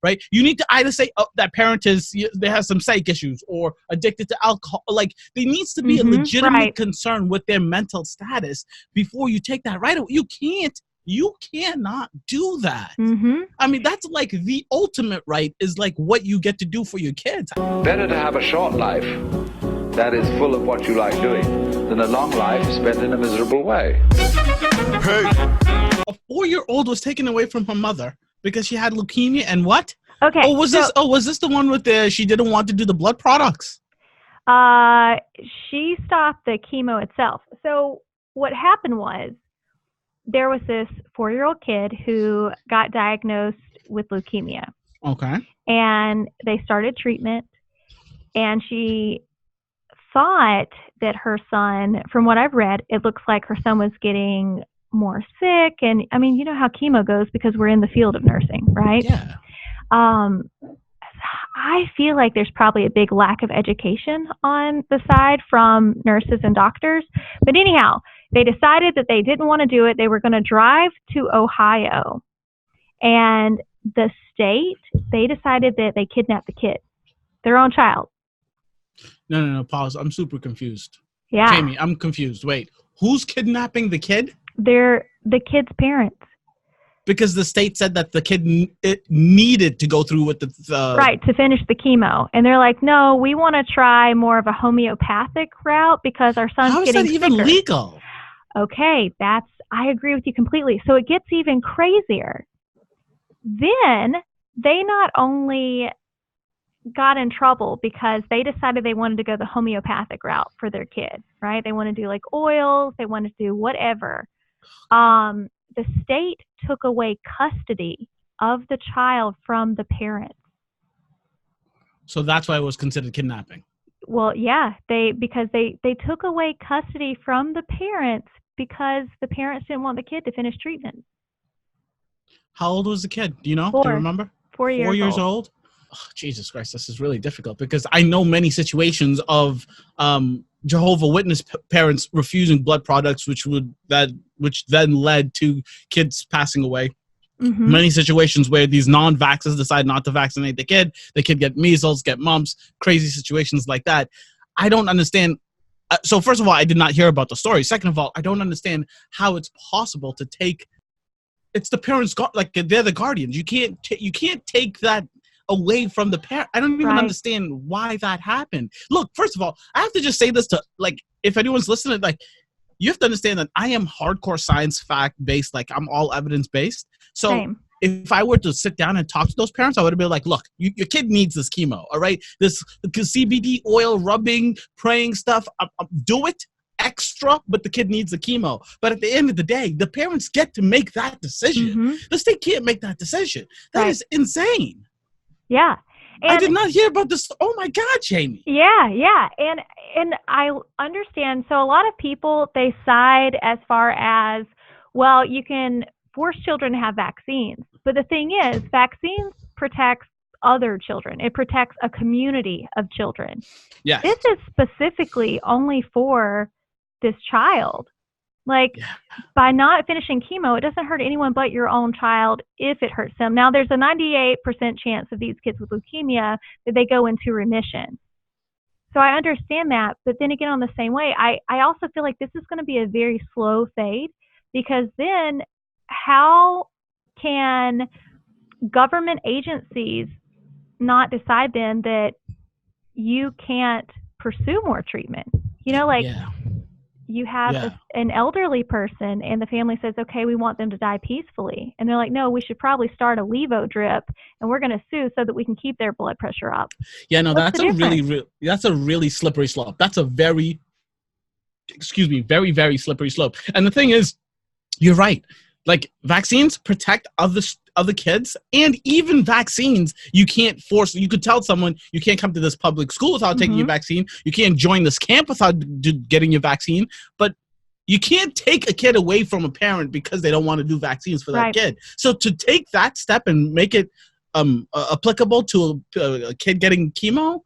right? You need to either say, oh, that parent they have some psych issues or addicted to alcohol. Like, there needs to be a legitimate concern with their mental status before you take that right away. You cannot do that. I mean, that's like the ultimate right, is like what you get to do for your kids. Better to have a short life that is full of what you like doing than a long life spent in a miserable way. Hey. A 4-year-old was taken away from her mother because she had leukemia and what? Okay. Was this the one with she didn't want to do the blood products? She stopped the chemo itself. So what happened was, there was this 4-year-old kid who got diagnosed with leukemia. Okay. And they started treatment, and she thought that her son, from what I've read, it looks like her son was getting more sick. And I mean, you know how chemo goes because we're in the field of nursing, right? Yeah. I feel like there's probably a big lack of education on the side from nurses and doctors. But anyhow, they decided that they didn't want to do it. They were going to drive to Ohio. And the state, they decided that they kidnapped the kid, their own child. No, pause. I'm super confused. Yeah. Jamie, I'm confused. Wait, who's kidnapping the kid? They're the kid's parents. Because the state said that the kid needed to go through with the... Right, to finish the chemo. And they're like, no, we want to try more of a homeopathic route because our son's getting sicker. How is that even legal? Okay, I agree with you completely. So it gets even crazier. Then they not only got in trouble because they decided they wanted to go the homeopathic route for their kid, right? They want to do like oils, they want to do whatever. The state took away custody of the child from the parents. So that's why it was considered kidnapping. Well, yeah, because they took away custody from the parents because the parents didn't want the kid to finish treatment. How old was the kid? Do you know? 4. Do you remember? 4 years old. 4 years old? Oh, Jesus Christ, this is really difficult because I know many situations of Jehovah's Witness parents refusing blood products, which then led to kids passing away. Mm-hmm. Many situations where these non-vaxxers decide not to vaccinate the kid get measles, get mumps, crazy situations like that. I don't understand. So first of all, I did not hear about the story. Second of all, I don't understand how it's possible to take. It's the parents, like they're the guardians. You can't take that away from the parent. I don't even understand why that happened. Look, first of all, I have to just say this to, like, if anyone's listening, like, you have to understand that I am hardcore science fact based. Like, I'm all evidence based. So Same. If I were to sit down and talk to those parents, I would have been like, look, your kid needs this chemo. All right. This CBD oil rubbing, praying stuff, do it extra, but the kid needs the chemo. But at the end of the day, the parents get to make that decision. Mm-hmm. The state can't make that decision. That is insane. Yeah. And I did not hear about this. Oh my God, Jamie. Yeah. And I understand. So a lot of people, they side as far as, well, you can force children to have vaccines. But the thing is, vaccines protect other children. It protects a community of children. Yes. This is specifically only for this child. Like, by not finishing chemo, it doesn't hurt anyone but your own child if it hurts them. Now, there's a 98% chance of these kids with leukemia that they go into remission. So I understand that. But then again, on the same way, I also feel like this is going to be a very slow fade, because then how can government agencies not decide then that you can't pursue more treatment? You know, like... Yeah. You have an elderly person and the family says, okay, we want them to die peacefully. And they're like, no, we should probably start a levo drip and we're going to sue so that we can keep their blood pressure up. Yeah, no, that's a really slippery slope. That's a very, very, very slippery slope. And the thing is, you're right. Like, vaccines protect other kids, and even vaccines, you can't force. You could tell someone you can't come to this public school without taking your vaccine. You can't join this camp without getting your vaccine. But you can't take a kid away from a parent because they don't want to do vaccines for that kid. So to take that step and make it applicable to a kid getting chemo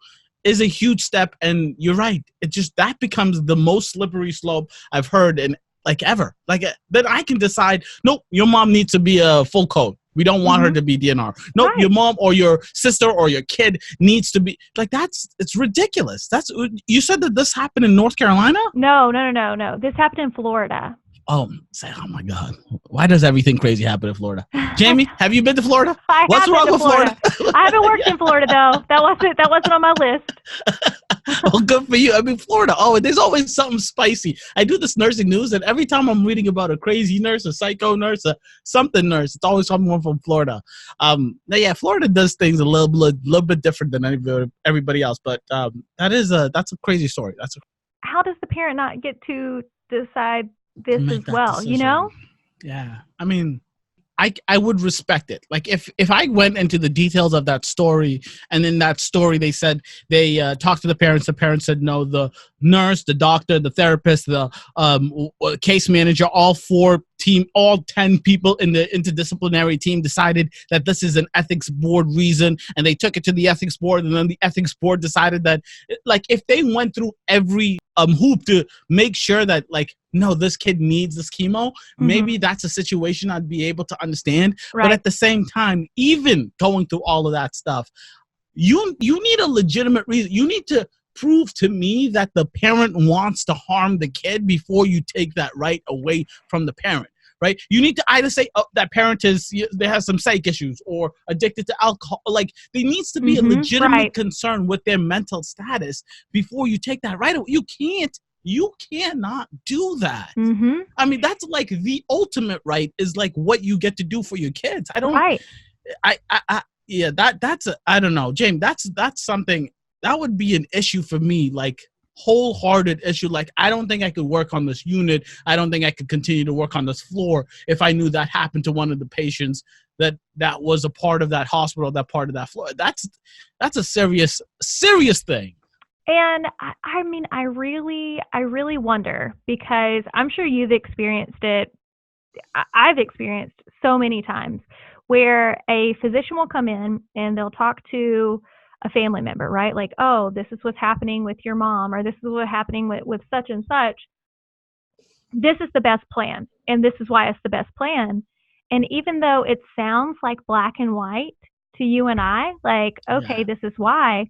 is a huge step. And you're right. It just, that becomes the most slippery slope I've heard in like ever. Like, then I can decide, nope, your mom needs to be a full code. We don't want her to be DNR. No, Right. your mom or your sister or your kid needs to be like, it's ridiculous. You said that this happened in North Carolina? No. This happened in Florida. Oh my God. Why does everything crazy happen in Florida? Jamie, have you been to Florida? What's wrong with Florida? I haven't worked in Florida though. That wasn't on my list. Well, good for you. I mean, Florida. Oh, there's always something spicy. I do this nursing news, and every time I'm reading about a crazy nurse, a psycho nurse, a something nurse, it's always someone from Florida. Now, yeah, Florida does things a little bit different than everybody else, but that's a crazy story. How does the parent not get to decide this as well? Decision. You know? Yeah. I mean, I would respect it. Like if I went into the details of that story, and in that story they said they talked to the parents said no, the nurse, the doctor, the therapist, the case manager, all 10 people in the interdisciplinary team decided that this is an ethics board reason, and they took it to the ethics board, and then the ethics board decided that, like, if they went through every hoop to make sure that, like, no, this kid needs this chemo, maybe that's a situation I'd be able to understand. Right. But at the same time, even going through all of that stuff, you need a legitimate reason. You need to prove to me that the parent wants to harm the kid before you take that right away from the parent. Right? You need to either say, oh, that parent they have some psych issues or addicted to alcohol. Like, there needs to be a legitimate concern with their mental status before you take that right away. You cannot do that. I mean, that's like the ultimate right, is like what you get to do for your kids. I don't. Right. I don't know, James. That's something that would be an issue for me. Like, wholehearted issue. Like, I don't think I could work on this unit. I don't think I could continue to work on this floor if I knew that happened to one of the patients that was a part of that hospital, that part of that floor. That's a serious thing. And I mean, I really wonder, because I'm sure you've experienced it. I've experienced so many times where a physician will come in and they'll talk to a family member, right? Like, oh, this is what's happening with your mom, or this is what's happening with such and such. This is the best plan, and this is why it's the best plan. And even though it sounds like black and white to you and I, like, okay, this is why,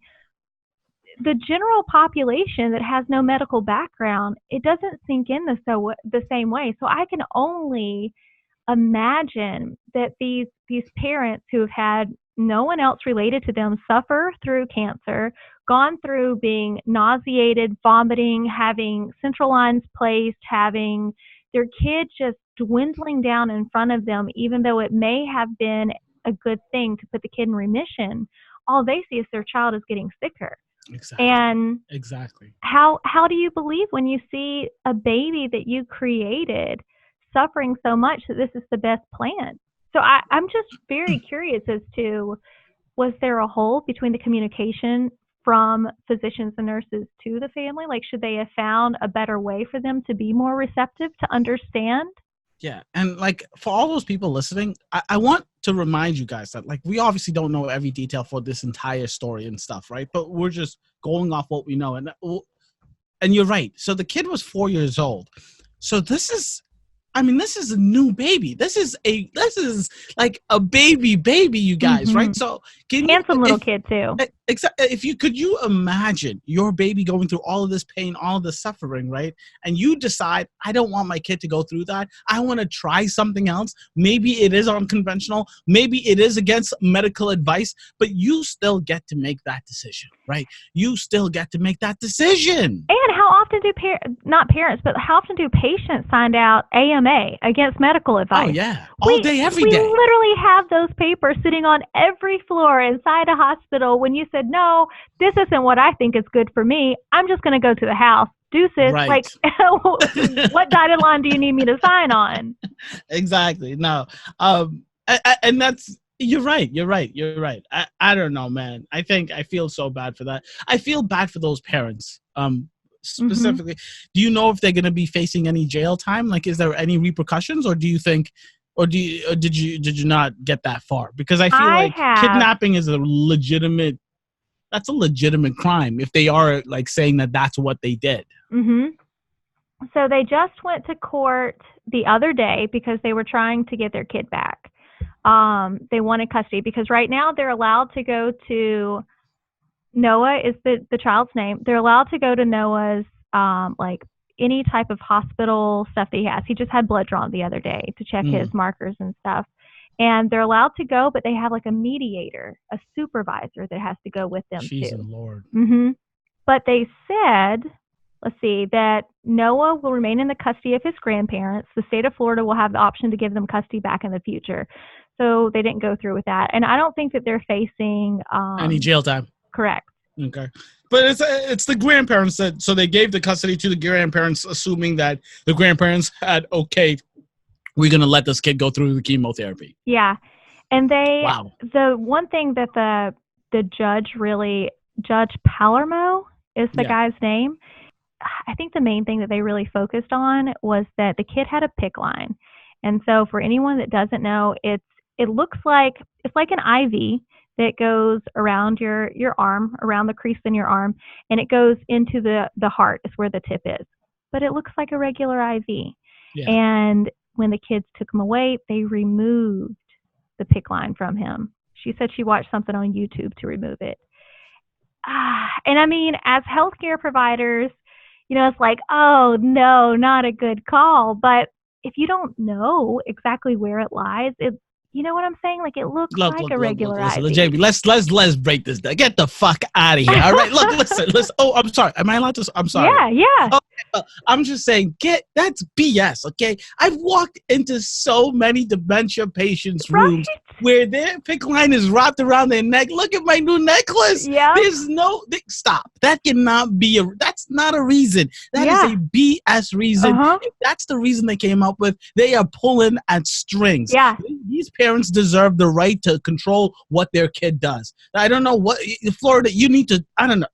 the general population that has no medical background, it doesn't sink in the same way. So I can only imagine that these parents who have had no one else related to them suffer through cancer, gone through being nauseated, vomiting, having central lines placed, having their kid just dwindling down in front of them, even though it may have been a good thing to put the kid in remission. All they see is their child is getting sicker. Exactly. And how do you believe when you see a baby that you created suffering so much that this is the best plan? So I'm just very curious as to, was there a hole between the communication from physicians and nurses to the family? Like, should they have found a better way for them to be more receptive, to understand? Yeah. And like, for all those people listening, I want to remind you guys that, like, we obviously don't know every detail for this entire story and stuff, right? But we're just going off what we know. And you're right. So the kid was 4 years old. So this is a new baby. This is like a baby, you guys, right? So handsome little kid too. Could you imagine your baby going through all of this pain, all of this suffering, right? And you decide, I don't want my kid to go through that. I want to try something else. Maybe it is unconventional. Maybe it is against medical advice, but you still get to make that decision, right? You still get to make that decision. And how often do how often do patients find out AMA, against medical advice? Oh yeah, all day, every day. We literally have those papers sitting on every floor inside a hospital. When you said, no, this isn't what I think is good for me, I'm just going to go to the house. Deuces. Right. Like, what dotted line do you need me to sign on? Exactly. No. And that's, you're right. I don't know, man. I feel so bad for that. I feel bad for those parents. Specifically, do you know if they're going to be facing any jail time? Like, is there any repercussions, or do you think, did you not get that far? Because I feel kidnapping is a legitimate crime if they are, like, saying that that's what they did. So they just went to court the other day because they were trying to get their kid back. they wanted custody because right now they're allowed to go to Noah is the child's name. They're allowed to go to Noah's like any type of hospital stuff that he has. He just had blood drawn the other day to check his markers and stuff. And they're allowed to go, but they have like a mediator, a supervisor that has to go with them too. Jesus Lord. But they said, let's see, that Noah will remain in the custody of his grandparents. The state of Florida will have the option to give them custody back in the future. So they didn't go through with that. And I don't think that they're facing any jail time. Correct. Okay. But it's the grandparents that, so they gave the custody to the grandparents, assuming that the grandparents had, okay, we're going to let this kid go through the chemotherapy. Yeah. And the one thing that the Judge Palermo is the guy's name. I think the main thing that they really focused on was that the kid had a PICC line. And so for anyone that doesn't know, it looks like, it's like an IV that goes around your arm, around the crease in your arm, and it goes into the heart is where the tip is. But it looks like a regular IV. Yeah. And when the kids took him away, they removed the PICC line from him. She said she watched something on YouTube to remove it. And I mean, as healthcare providers, it's like, oh, no, not a good call. But if you don't know exactly where it lies, you know what I'm saying? Like, it looks like a regular IV. Jamie, let's break this down. Get the fuck out of here. All right, look, listen. Oh, I'm sorry. Am I allowed to? I'm sorry. Yeah. Okay, I'm just saying, that's BS, okay? I've walked into so many dementia patients' rooms where their PICC line is wrapped around their neck. Look at my new necklace. Yeah. There's stop. That cannot be that's not a reason. That is a BS reason. If that's the reason they came up with, they are pulling at strings. Yeah. These parents deserve the right to control what their kid does. I don't know Florida, you need to, I don't know.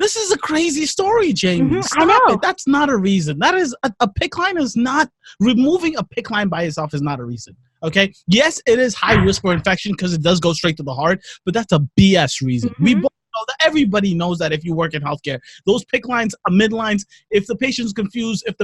This is a crazy story, Jamie. Stop I know. it. That's not a reason. That is a PICC line is not, removing a PICC line by itself is not a reason. Okay. Yes, it is high risk for infection because it does go straight to the heart, but that's a BS reason. We both know that. Everybody knows that if you work in healthcare, those PICC lines are midlines. If the patient's confused, if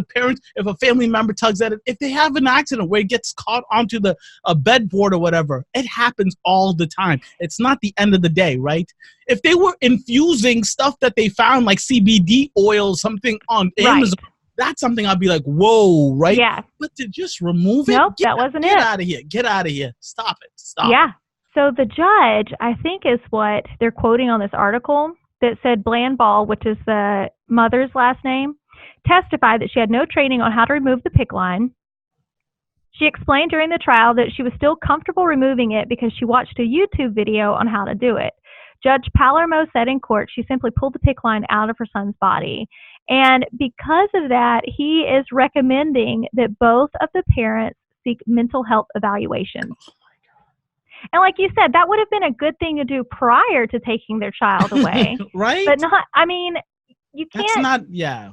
a family member tugs at it, if they have an accident where it gets caught onto the bedboard or whatever, it happens all the time. It's not the end of the day, right? If they were infusing stuff that they found like CBD oil, something on Amazon, that's something I'd be like, whoa, right? Yeah. But to just remove it? Nope, that wasn't it. Get out of here. Get out of here. Stop it. Stop. Yeah. So the judge, I think, is what they're quoting on this article that said Blandball, which is the mother's last name, testified that she had no training on how to remove the PICC line. She explained during the trial that she was still comfortable removing it because she watched a YouTube video on how to do it. Judge Palermo said in court she simply pulled the PICC line out of her son's body. And because of that, he is recommending that both of the parents seek mental health evaluations. And like you said, that would have been a good thing to do prior to taking their child away. Right? But not, I mean, you can't. That's not, yeah.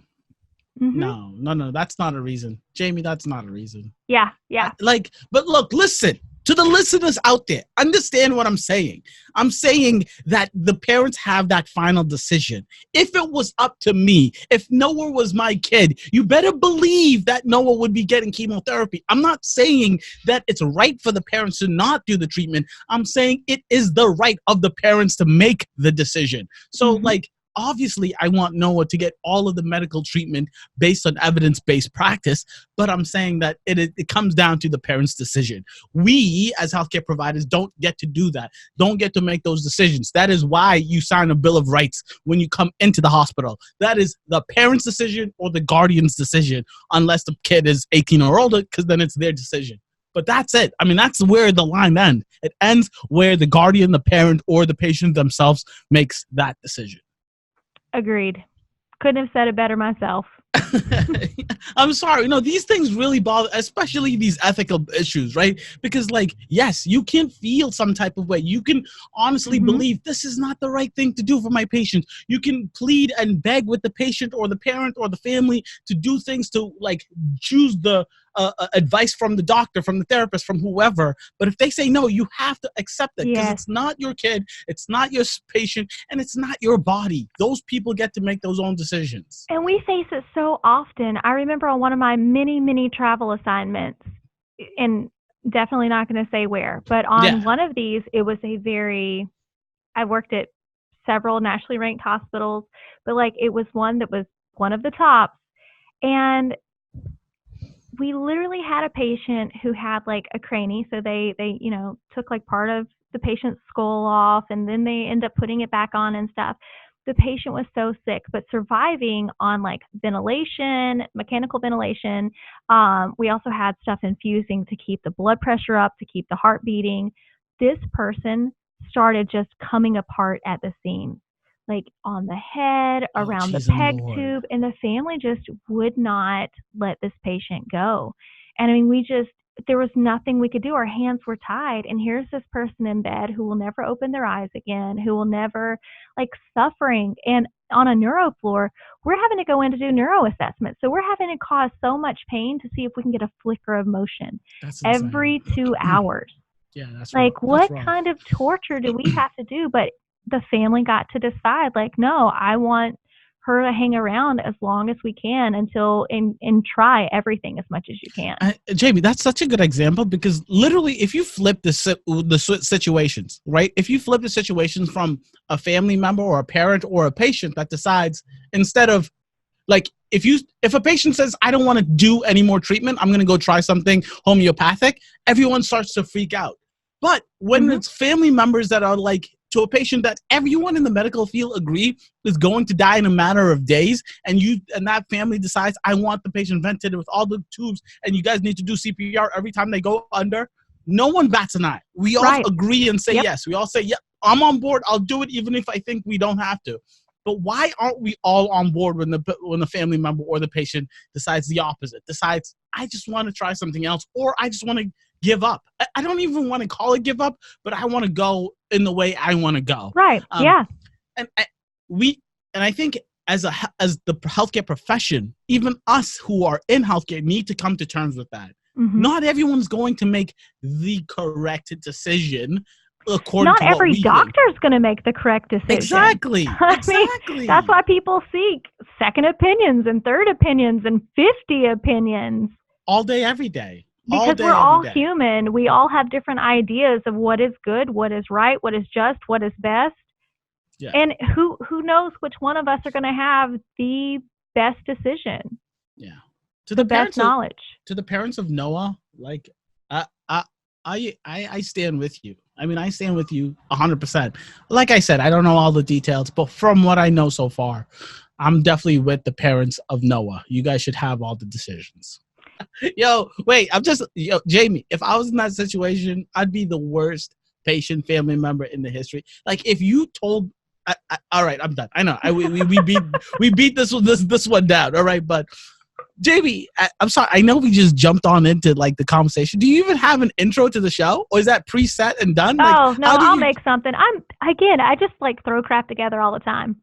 No, that's not a reason. Jamie, that's not a reason. Yeah. But look, listen. To the listeners out there, understand what I'm saying. I'm saying that the parents have that final decision. If it was up to me, if Noah was my kid, you better believe that Noah would be getting chemotherapy. I'm not saying that it's right for the parents to not do the treatment. I'm saying it is the right of the parents to make the decision. So obviously, I want Noah to get all of the medical treatment based on evidence-based practice, but I'm saying that it comes down to the parents' decision. We, as healthcare providers, don't get to do that, don't get to make those decisions. That is why you sign a Bill of Rights when you come into the hospital. That is the parents' decision or the guardian's decision, unless the kid is 18 or older, because then it's their decision. But that's it. I mean, that's where the line ends. It ends where the guardian, the parent, or the patient themselves makes that decision. Agreed. Couldn't have said it better myself. I'm sorry. No, these things really bother, especially these ethical issues, right? Because, yes, you can feel some type of way. You can honestly believe this is not the right thing to do for my patient. You can plead and beg with the patient or the parent or the family to do things to, choose the advice from the doctor, from the therapist, from whoever. But if they say no, you have to accept it because it's not your kid, it's not your patient, and it's not your body. Those people get to make those own decisions. And we face it so often. I remember on one of my many, many travel assignments, and definitely not going to say where, but on Yeah. one of these, it was I worked at several nationally ranked hospitals, but like it was one that was one of the tops. And we literally had a patient who had like a cranny. So they, took like part of the patient's skull off and then they end up putting it back on and stuff. The patient was so sick, but surviving on like ventilation, mechanical ventilation. We also had stuff infusing to keep the blood pressure up, to keep the heart beating. This person started just coming apart at the seams, like on the head, Oh, around the jeez and peg Lord. tube, and the family just would not let this patient go. And I mean, there was nothing we could do. Our hands were tied. And here's this person in bed who will never open their eyes again, who will never, like, suffering. And on a neuro floor, we're having to go in to do neuro assessment. So we're having to cause so much pain to see if we can get a flicker of motion That's insane. every 2 hours. Yeah, that's Like, rough. what That's rough. kind of torture do we have to do? But the family got to decide, like, no, I want her to hang around as long as we can until and try everything as much as you can. Jamie, that's such a good example because literally, if you flip the situations, right? If you flip the situations from a family member or a parent or a patient that decides instead of like if a patient says I don't want to do any more treatment, I'm going to go try something homeopathic, everyone starts to freak out. But when it's family members that are like to a patient that everyone in the medical field agree is going to die in a matter of days, and that family decides I want the patient ventilated with all the tubes, and you guys need to do CPR every time they go under, no one bats an eye. We all agree and say yes. We all say, yeah, I'm on board. I'll do it even if I think we don't have to. But why aren't we all on board when the family member or the patient decides the opposite, decides I just want to try something else, or I just want to give up? I don't even want to call it give up, but I want to go in the way I want to go. Right. Yeah. And I think as the healthcare profession, even us who are in healthcare need to come to terms with that. Not everyone's going to make the correct decision. Not every doctor is going to make the correct decision. Exactly. Mean, that's why people seek second opinions and third opinions and 50 opinions. All day, every day. Because we're all human. We all have different ideas of what is good, what is right, what is just, what is best. Yeah. And who knows which one of us are going to have the best decision. Yeah. To the best knowledge. To the parents of Noah, like I stand with you. I mean, I stand with you 100%. Like I said, I don't know all the details, but from what I know so far, I'm definitely with the parents of Noah. You guys should have all the decisions. Jamie, if I was in that situation, I'd be the worst patient family member in the history. Like if you told, all right, I'm done. I know we beat this one down. All right. But Jamie, I'm sorry. I know we just jumped on into like the conversation. Do you even have an intro to the show, or is that preset and done? I'll make something. I just like throw crap together all the time.